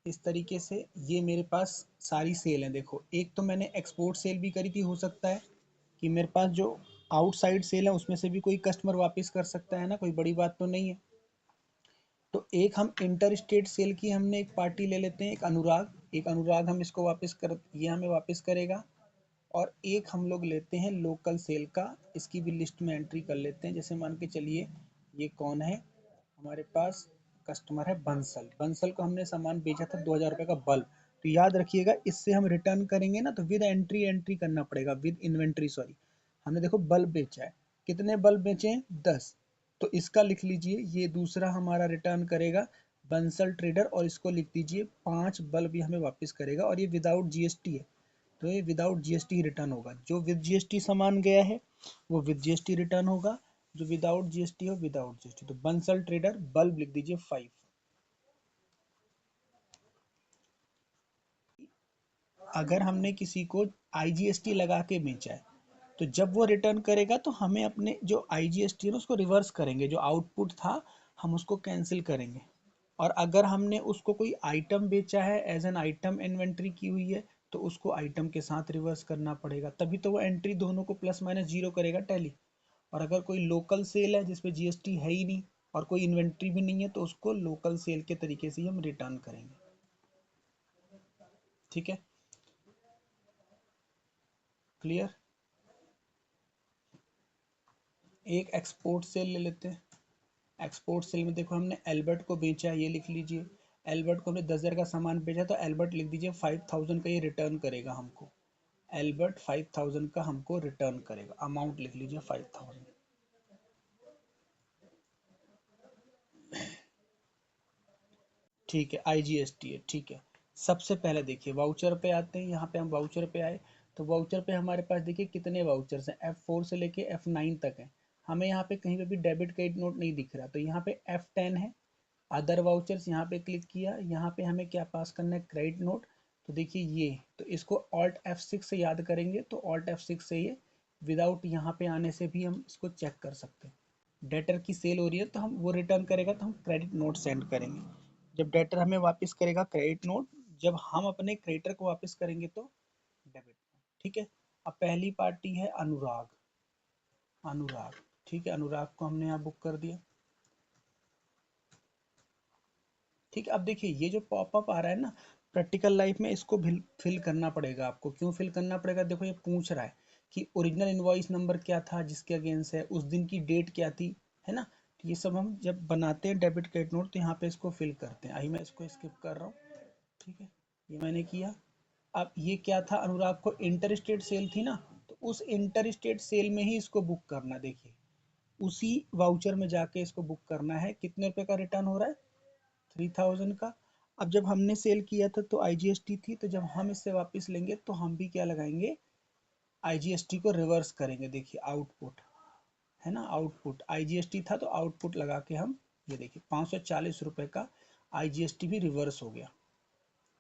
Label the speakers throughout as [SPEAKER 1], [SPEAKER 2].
[SPEAKER 1] इस तरीके से ये मेरे पास सारी सेल हैं। देखो, एक तो मैंने एक्सपोर्ट सेल भी करी थी, हो सकता है कि मेरे पास जो आउटसाइड सेल है उसमें से भी कोई कस्टमर वापस कर सकता है ना, कोई बड़ी बात तो नहीं है। तो एक हम इंटर स्टेट सेल की हमने एक पार्टी ले लेते हैं, एक अनुराग हम इसको वापस कर, ये हमें वापस करेगा। और एक हम लोग लेते हैं लोकल सेल का, इसकी भी लिस्ट में एंट्री कर लेते हैं। जैसे मान के चलिए ये कौन है, हमारे पास कस्टमर है बंसल। बंसल को हमने सामान बेचा था 2000 रुपये का बल्ब। तो याद रखिएगा, इससे हम रिटर्न करेंगे ना तो विद एंट्री एंट्री करना पड़ेगा, विद इन्वेंट्री सॉरी। हमने देखो बल्ब बेचा है, कितने बल्ब बेचे हैं, 10। तो इसका लिख लीजिए, ये दूसरा हमारा रिटर्न करेगा बंसल ट्रेडर, और इसको लिख दीजिए 5 बल्ब ये हमें वापस करेगा, और ये विदाउट जीएसटी है। तो ये विदाउट जीएसटी रिटर्न होगा। जो विद जीएसटी सामान गया है वो विद जीएसटी रिटर्न होगा, जो विदाउट जीएसटी हो विदाउट जीएसटी। तो बंसल ट्रेडर बल्ब लिख दीजिए 5। अगर हमने किसी को आईजीएसटी लगा के बेचा है तो जब वो रिटर्न करेगा तो हमें अपने जो आईजीएसटी है उसको रिवर्स करेंगे, जो आउटपुट था हम उसको कैंसिल करेंगे। और अगर हमने उसको कोई आइटम बेचा है, एज एन आइटम इन्वेंट्री की हुई है, तो उसको आइटम के साथ रिवर्स करना पड़ेगा, तभी तो वो एंट्री दोनों को प्लस माइनस जीरो करेगा टैली। और अगर कोई लोकल सेल है जिसपे जीएसटी है ही नहीं और कोई इन्वेंट्री भी नहीं है, तो उसको लोकल सेल के तरीके से ही हम रिटर्न करेंगे। ठीक है, क्लियर। एक एक्सपोर्ट सेल ले लेते हैं। एक्सपोर्ट सेल में देखो हमने एल्बर्ट को बेचा है, ये लिख लीजिए। एल्बर्ट को हमने 10,000 का सामान बेचा, तो एल्बर्ट लिख दीजिए 5000 का ये रिटर्न करेगा हमको। एल्बर्ट 5000 का हमको रिटर्न करेगा, अमाउंट लिख लीजिए 5000। ठीक है, आईजीएसटी है, ठीक है। सबसे पहले देखिए वाउचर पे आते हैं, यहाँ पे हम वाउचर पे आए। तो वाउचर पे हमारे पास देखिए कितने वाउचर्स हैं, F4 से लेके F9 तक है। हमें यहाँ पे कहीं पे भी डेबिट क्रेडिट नोट नहीं दिख रहा, तो यहाँ पे F10 है, अदर वाउचर्स। यहाँ पे क्लिक किया, यहाँ पे हमें क्या पास करना है, क्रेडिट नोट। तो देखिए ये, तो इसको Alt F6 से याद करेंगे, तो Alt F6 से ये विदाउट यहाँ पे आने से भी हम इसको चेक कर सकते हैं। डेटर की सेल हो रही है तो हम वो रिटर्न करेगा तो हम क्रेडिट नोट सेंड करेंगे। जब डेटर हमें वापस करेगा क्रेडिट नोट, जब हम अपने क्रेडिटर को वापस करेंगे तो डेबिट नोट। ठीक है। अब पहली पार्टी है अनुराग। अनुराग, ठीक है, अनुराग को हमने यहाँ बुक कर दिया। ठीक है, अब देखिए ये जो पॉपअप आ रहा है ना प्रैक्टिकल लाइफ में, इसको फिल करना पड़ेगा आपको। क्यों फिल करना पड़ेगा, देखो ये पूछ रहा है कि ओरिजिनल इनवॉइस नंबर क्या था जिसके अगेंस्ट है, उस दिन की डेट क्या थी, है ना। तो ये सब हम जब बनाते हैं डेबिट क्रेडिट नोट तो यहाँ पे इसको फिल करते हैं। आई मैं इसको स्किप कर रहा हूँ। ठीक है, ये मैंने किया। अब ये क्या था, अनुराग को इंटर स्टेट सेल थी ना, तो उस इंटर स्टेट सेल में ही इसको बुक करना। देखिए उसी वाउचर में जाके इसको बुक करना है। कितने रुपए का रिटर्न हो रहा है, 3000 का। अब जब हमने सेल किया था तो आईजीएसटी थी, तो जब हम इससे वापस लेंगे तो हम भी क्या लगाएंगे, आईजीएसटी को रिवर्स करेंगे। देखिए आउटपुट है ना, आउटपुट आईजीएसटी था तो आउटपुट लगा के हम, ये देखिए 540 रुपए का आईजीएसटी भी रिवर्स हो गया।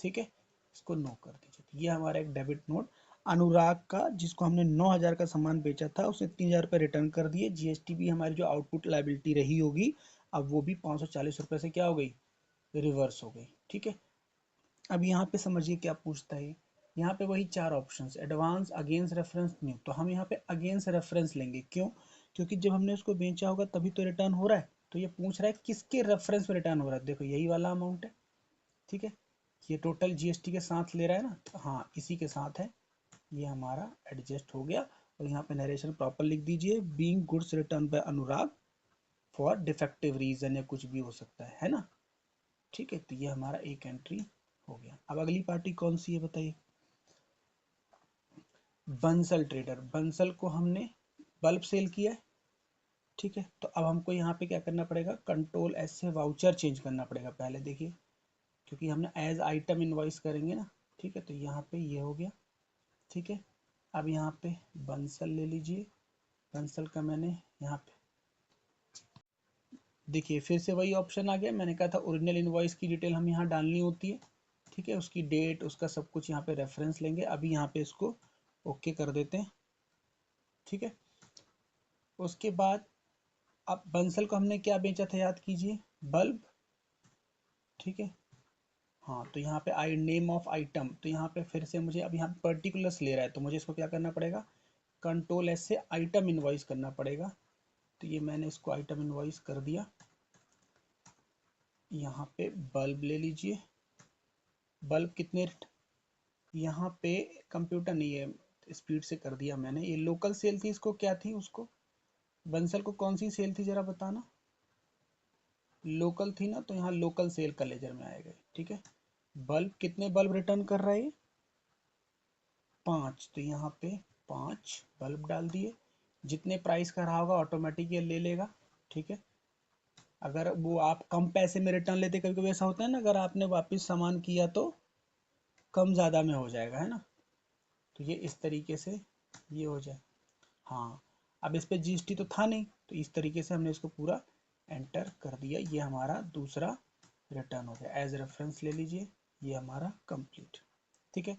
[SPEAKER 1] ठीक है, इसको नो कर दीजिए। तो ये हमारा एक डेबिट नोट अनुराग का, जिसको हमने 9000 का सामान बेचा था, उसने 3000 रुपये रिटर्न कर दिए। जीएसटी भी हमारी जो आउटपुट लाइबिलिटी रही होगी, अब वो भी 540 रुपये से क्या हो गई, रिवर्स हो गई। ठीक है। अब यहाँ पे समझिए क्या पूछता है। यहाँ पे वही 4 options, advance, against reference, new. तो हम यहाँ पे अगेंस्ट रेफरेंस लेंगे। क्यों, क्योंकि जब हमने उसको बेचा होगा तभी तो रिटर्न हो रहा है। तो ये पूछ रहा है किसके रेफरेंस में रिटर्न हो रहा है, देखो यही वाला अमाउंट है। ठीक है, ये टोटल जीएसटी के साथ ले रहा है ना, तो हाँ इसी के साथ है। ये हमारा एडजस्ट हो गया। और यहाँ पे नरेशन प्रॉपर लिख दीजिए, being goods return by Anurag for defective reason, या कुछ भी हो सकता है ना। ठीक है, तो ये हमारा एक एंट्री हो गया। अब अगली पार्टी कौन सी है बताइए, बंसल ट्रेडर। बंसल को हमने बल्ब सेल किया है। ठीक है, तो अब हमको यहाँ पे क्या करना पड़ेगा, कंट्रोल एस से वाउचर चेंज करना पड़ेगा पहले। देखिए क्योंकि हमने एज आइटम इनवॉइस करेंगे ना। ठीक है, तो यहाँ पे ये हो गया। ठीक है, अब यहाँ पे बंसल ले लीजिए। बंसल का मैंने यहाँ पे देखिए फिर से वही ऑप्शन आ गया। मैंने कहा था ओरिजिनल इनवॉइस की डिटेल हम यहाँ डालनी होती है। ठीक है, उसकी डेट, उसका सब कुछ यहाँ पे रेफरेंस लेंगे। अभी यहाँ पे इसको ओके कर देते हैं। ठीक है, उसके बाद अब बंसल को हमने क्या बेचा था याद कीजिए, बल्ब। ठीक है, हाँ, तो यहाँ पे आई नेम ऑफ आइटम, तो यहाँ पे फिर से मुझे अब यहाँ पर्टिकुलर्स ले रहा है, तो मुझे इसको क्या करना पड़ेगा, कंट्रोल एस से आइटम इनवॉइस करना पड़ेगा। तो ये मैंने इसको आइटम इनवॉइस कर दिया। यहाँ पे बल्ब ले लीजिए, बल्ब कितने, यहाँ पे कंप्यूटर नहीं है, स्पीड से कर दिया मैंने। ये लोकल सेल थी, इसको क्या थी, उसको बंसल को कौन सी सेल थी जरा बताना, लोकल थी ना, तो यहाँ लोकल सेल का लेजर में आएगा। ठीक है, बल्ब कितने बल्ब रिटर्न कर रहा है, 5, तो यहाँ पे 5 बल्ब डाल दिए। जितने प्राइस का रहा होगा ऑटोमेटिक ये ले लेगा। ठीक है, अगर वो आप कम पैसे में रिटर्न लेते, कभी कभी ऐसा होता है ना, अगर आपने वापस सामान किया तो कम ज़्यादा में हो जाएगा, है ना, तो ये इस तरीके से ये हो जाए। हाँ, अब इस पे जीएसटी तो था नहीं, तो इस तरीके से हमने इसको पूरा एंटर कर दिया। ये हमारा दूसरा रिटर्न हो गया। एज रेफरेंस ले लीजिए, ये हमारा कंप्लीट। ठीक है,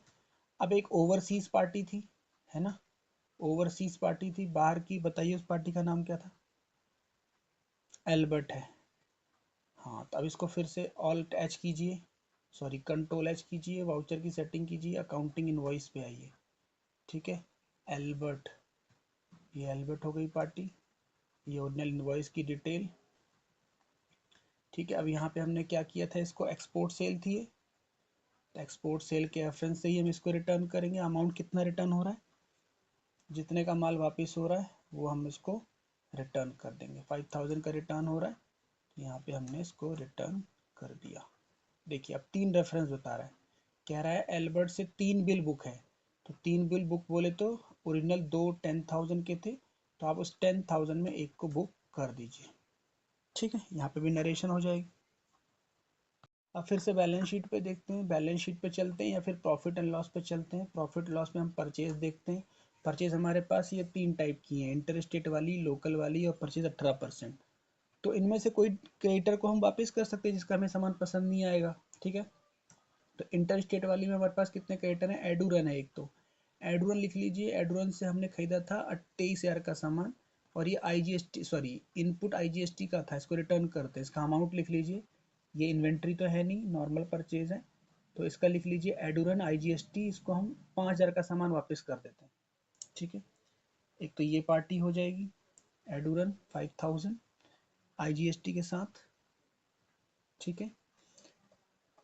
[SPEAKER 1] अब एक ओवरसीज पार्टी थी, है ना, ओवरसीज पार्टी थी बाहर की, बताइए उस पार्टी का नाम क्या था, एल्बर्ट है। हाँ, तो अब इसको फिर से ऑल्ट एच कीजिए, सॉरी कंट्रोल एच कीजिए, वाउचर की सेटिंग कीजिए, अकाउंटिंग इनवॉइस पे आइए। ठीक है, एल्बर्ट, ये एल्बर्ट हो गई पार्टी, ये ओरिजिनल इनवॉइस की डिटेल। ठीक है, अब यहाँ पे हमने क्या किया था, इसको एक्सपोर्ट सेल थी ये, तो एक्सपोर्ट सेल के रेफरेंस से ही हम इसको रिटर्न करेंगे। अमाउंट कितना रिटर्न हो रहा है, जितने का माल वापस हो रहा है वो हम इसको रिटर्न कर देंगे। 5000 का रिटर्न हो रहा है, तो यहाँ पे हमने इसको रिटर्न कर दिया। देखिए अब 3 रेफरेंस बता रहा है, कह रहा है एल्बर्ट से 3 बिल बुक है, तो 3 बिल बुक बोले तो ओरिजिनल दो 10,000 के थे, तो आप उस 10,000 में एक को बुक कर दीजिए। ठीक है, यहाँ पे भी नरेशन हो जाएगी। अब फिर से बैलेंस शीट पे देखते हैं, बैलेंस शीट पे चलते हैं या फिर प्रॉफिट एंड लॉस पे चलते हैं। प्रॉफिट लॉस में हम परचेज देखते हैं। परचेज हमारे पास ये 3 टाइप की हैं, इंटर स्टेट वाली, लोकल वाली और परचेज 18%। तो इनमें से कोई क्रेडिटर को हम वापस कर सकते हैं जिसका हमें सामान पसंद नहीं आएगा। ठीक है, तो इंटर स्टेट वाली में हमारे पास कितने क्रेडिटर हैं, एडूरन है एक, तो एडूरन लिख लीजिए। एडूरन से हमने खरीदा था 23,000 का सामान, और ये आईजीएसटी सॉरी इनपुट आईजीएसटी का था, इसको रिटर्न करते हैं। इसका अमाउंट लिख लीजिए, ये इन्वेंट्री तो है नहीं, नॉर्मल परचेज है, तो इसका लिख लीजिए एडूरन आईजीएसटी, इसको हम 5,000 का सामान वापस कर देते हैं। ठीक है, एक तो ये पार्टी हो जाएगी, एडूरन 5000 आईजीएसटी के साथ। ठीक है,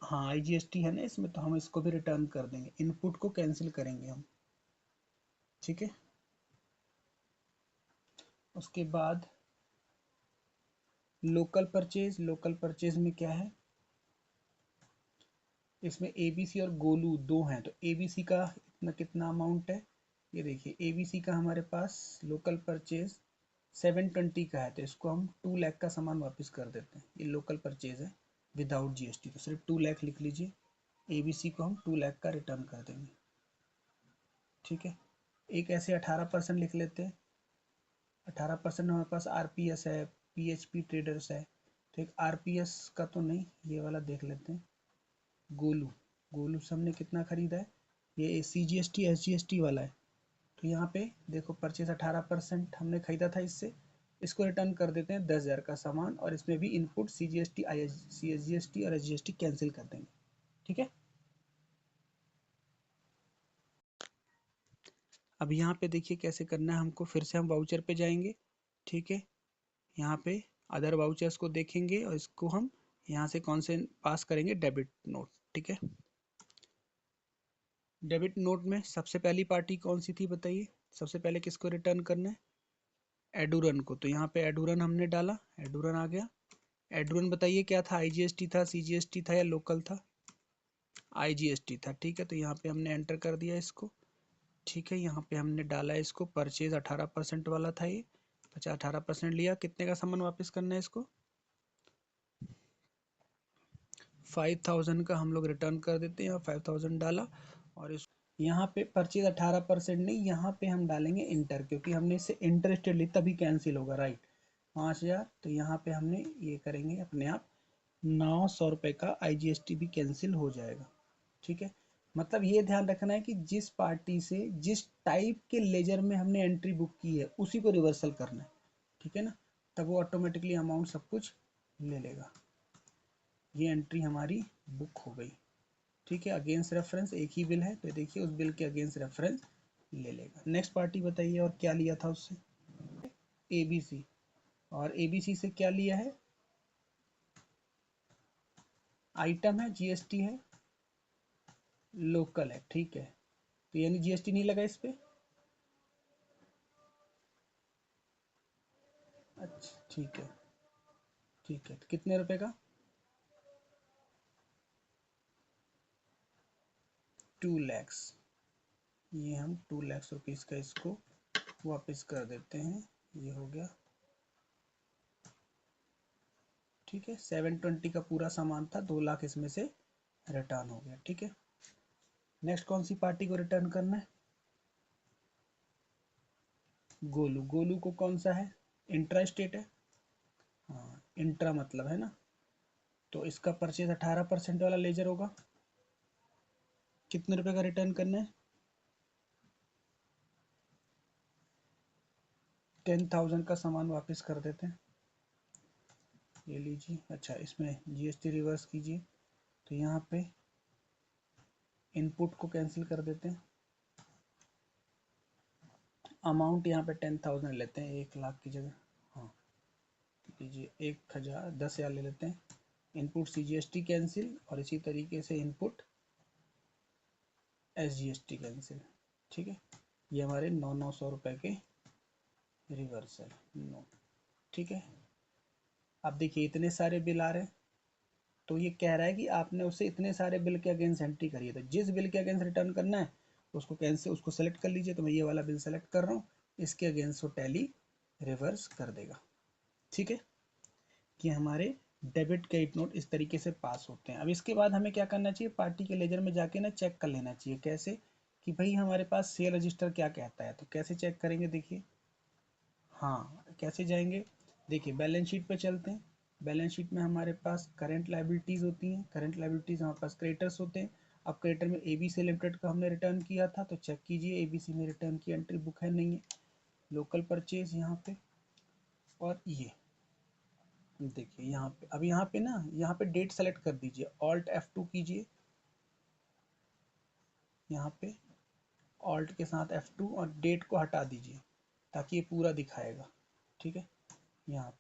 [SPEAKER 1] हाँ आईजीएसटी है ना इसमें, तो हम इसको भी रिटर्न कर देंगे, इनपुट को कैंसिल करेंगे हम। ठीक है, उसके बाद लोकल परचेज, लोकल परचेज में क्या है, इसमें एबीसी और गोलू दो हैं, तो एबीसी का इतना कितना अमाउंट है, ये देखिए एबीसी का हमारे पास लोकल परचेज 720 का है, तो इसको हम 2 लाख का सामान वापस कर देते हैं। ये लोकल परचेज है विदाउट जीएसटी, तो सिर्फ 2 लाख लिख लीजिए, एबीसी को हम 2 लाख का रिटर्न कर देंगे। ठीक है, एक ऐसे 18% लिख लेते हैं। 18% हमारे पास आरपीएस है, पीएचपी ट्रेडर्स है, तो एक आरपीएस का तो नहीं, ये वाला देख लेते हैं, गोलू, गोलू से हमने कितना खरीदा है, ये सीजीएसटी एसजीएसटी वाला है, तो यहाँ पे देखो परचेज 18% हमने खरीदा था इससे, इसको रिटर्न कर देते हैं 10,000 का सामान, और इसमें भी इनपुट सीजीएसटी सीजीएसटी और एसजीएसटी कैंसिल कर देंगे। ठीक है, अब यहाँ पे देखिए कैसे करना है हमको, फिर से हम वाउचर पे जाएंगे। ठीक है, यहाँ पे अदर वाउचर्स को देखेंगे और इसको हम यहाँ से कौन से पास करेंगे, डेबिट नोट। ठीक है, डेबिट नोट में सबसे पहली पार्टी कौन सी थी बताइए, सबसे पहले किसको रिटर्न करना है, एडूरन को, तो यहाँ पे एडूरन हमने डाला, एडूरन आ गया। एडूरन बताइए क्या था, आईजीएसटी था, सीजीएसटी था या लोकल था, आईजीएसटी था। ठीक है, तो यहाँ पे हमने एंटर कर दिया इसको। ठीक है, यहाँ पे हमने डाला इसको, परचेज 18% वाला था ये, 18% लिया, कितने का सामान वापस करना है इसको, 5000 का हम लोग रिटर्न कर देते हैं, और 5000 डाला, और इस यहाँ पे परचेज 18% नहीं, यहाँ पे हम डालेंगे इंटर, क्योंकि हमने इससे इंटरेस्टेड ली तभी कैंसिल होगा, राइट, 5,000, तो यहाँ पे हमने ये करेंगे अपने आप, 900 रुपये का आईजीएसटी भी कैंसिल हो जाएगा। ठीक है, मतलब ये ध्यान रखना है कि जिस पार्टी से जिस टाइप के लेजर में हमने एंट्री बुक की है उसी को रिवर्सल करना है। ठीक है ना, तब वो ऑटोमेटिकली अमाउंट सब कुछ ले लेगा। ये एंट्री हमारी बुक हो गई। ठीक है, अगेंस्ट रेफरेंस एक ही बिल है तो देखिए उस बिल के अगेंस्ट रेफरेंस ले लेगा। नेक्स्ट पार्टी बताइए और क्या लिया था उससे, एबीसी, और एबीसी से क्या लिया है, आइटम है, जीएसटी है, लोकल है, ठीक है, तो यानी जीएसटी नहीं लगा इस पे। अच्छा ठीक है, ठीक है, तो कितने रुपए का, 2 लाख, ये हम 2 लाख रुपीज़ का इसको वापस कर देते हैं, ये हो गया, ठीक है। 720 का पूरा सामान था, 2 लाख इसमें से रिटर्न हो गया, ठीक है। नेक्स्ट कौन सी पार्टी को रिटर्न करना है, गोलू, गोलू को कौन सा है, इंट्रा स्टेट है, हाँ इंट्रा मतलब है ना, तो इसका परचेज 18% वाला लेजर होगा, कितने रुपए का रिटर्न करना है, 10,000 का सामान वापस कर देते हैं, ये लीजिए। अच्छा इसमें जीएसटी रिवर्स कीजिए, तो यहाँ पे इनपुट को कैंसिल कर देते हैं, अमाउंट यहाँ पे 10,000 लेते हैं, 1 लाख की जगह, हाँ लीजिए 1,000, 10,000 ले लेते हैं, इनपुट सीजीएसटी कैंसिल, और इसी तरीके से इनपुट एसजीएसटी कैंसिल, ठीक है। ये हमारे 900 रुपए के रिवर्सल, नो, ठीक है। अब देखिए इतने सारे बिल आ रहे हैं, तो ये कह रहा है कि आपने उससे इतने सारे बिल के अगेंस्ट एंट्री करी है, तो जिस बिल के अगेंस्ट रिटर्न करना है उसको कैंसिल, उसको सेलेक्ट कर लीजिए, तो मैं ये वाला बिल सेलेक्ट कर रहा हूँ, इसके अगेंस्ट वो टैली रिवर्स कर देगा, ठीक है। कि हमारे डेबिट क्रेडिट नोट इस तरीके से पास होते हैं। अब इसके बाद हमें क्या करना चाहिए, पार्टी के लेजर में जाके ना चेक कर लेना चाहिए, कैसे, कि भाई हमारे पास सेल रजिस्टर क्या कहता है, तो कैसे चेक करेंगे देखिए, हाँ कैसे जाएंगे, देखिए बैलेंस शीट पे चलते हैं, बैलेंस शीट में हमारे पास करंट लायबिलिटीज़ होती हैं, करंट लायबिलिटीज़ हमारे पास क्रेडिटर्स होते हैं। अब क्रेडिटर में एबीसी लिमिटेड का हमने रिटर्न किया था, तो चेक कीजिए एबीसी में रिटर्न की एंट्री बुक है नहीं है, लोकल परचेज यहाँ पे, और ये देखिए यहाँ पे, अब यहाँ पे ना, यहाँ पे डेट सेलेक्ट कर दीजिए, ऑल्ट F2 कीजिए, यहाँ पे ऑल्ट के साथ F2 और डेट को हटा दीजिए ताकि ये पूरा दिखाएगा, ठीक है। यहाँ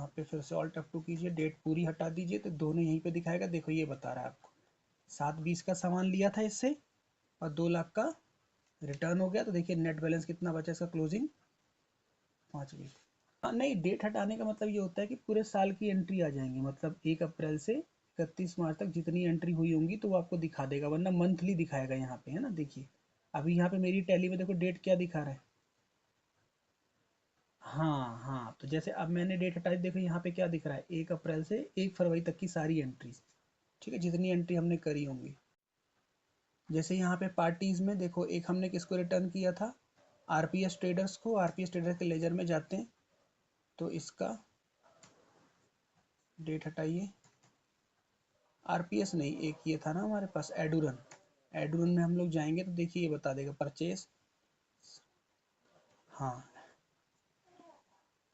[SPEAKER 1] पे फिर से ऑल्ट F2 कीजिए, डेट पूरी हटा दीजिए, तो दोनों यहीं पे दिखाएगा, देखो ये बता रहा है आपको 720 का सामान लिया था इससे और 2 लाख का रिटर्न हो गया, तो देखिए नेट बैलेंस कितना बचा इसका क्लोजिंग, 520। हाँ नहीं, डेट हटाने का मतलब ये होता है कि पूरे साल की एंट्री आ जाएंगी, मतलब 1 अप्रैल से 31 मार्च तक जितनी एंट्री हुई होंगी तो वो आपको दिखा देगा, वरना मंथली दिखाएगा यहाँ पे, है ना। देखिए अभी यहाँ पे मेरी टैली में देखो डेट क्या दिखा रहा है, हाँ हाँ, तो जैसे अब मैंने डेट हटाई, देखो यहाँ पे क्या दिख रहा है, 1 अप्रैल से 1 फरवरी तक की सारी एंट्री, ठीक है, जितनी एंट्री हमने करी होंगी। जैसे यहाँ पे पार्टीज में देखो, एक हमने किसको रिटर्न किया था, आरपीएस ट्रेडर्स को, आरपीएस ट्रेडर्स के लेजर में जाते हैं, तो इसका डेट हटाइए, आरपीएस नहीं, एक ये था ना हमारे पास एडुरन, एडुरन में हम लोग जाएंगे तो देखिए ये बता देगा परचेस, हाँ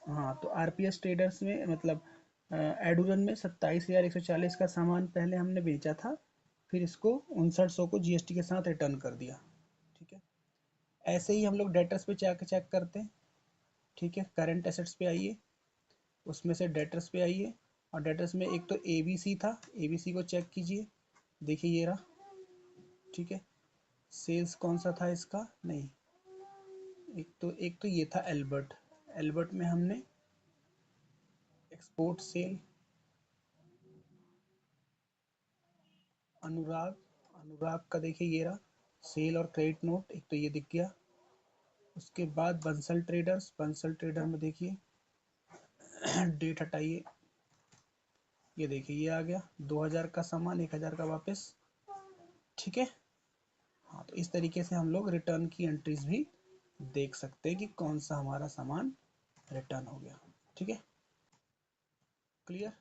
[SPEAKER 1] हाँ, तो आरपीएस ट्रेडर्स में मतलब एडुरन में 27,140 का सामान पहले हमने बेचा था, फिर इसको 5900 को जीएसटी के साथ रिटर्न कर दिया, ठीक है। ऐसे ही हम लोग डेटर्स पे जाके चेक करते हैं, ठीक है, करंट एसेट्स पे आइए, उसमें से डेटर्स पे आइए, और डेटर्स में एक तो एबीसी था, एबीसी को चेक कीजिए, देखिए ये रहा, ठीक है। सेल्स कौन सा था इसका, नहीं, एक तो ये था एल्बर्ट, एल्बर्ट में हमने एक्सपोर्ट सेल, अनुराग, अनुराग का देखिए ये रहा, सेल और क्रेडिट नोट, एक तो ये दिख गया। उसके बाद बंसल ट्रेडर्स, बंसल ट्रेडर में देखिए डेट हटाइए, ये देखिए ये आ गया, 2,000 का सामान 1,000 का वापस, ठीक है। हाँ, तो इस तरीके से हम लोग रिटर्न की एंट्रीज भी देख सकते हैं कि कौन सा हमारा सामान रिटर्न हो गया, ठीक है, क्लियर।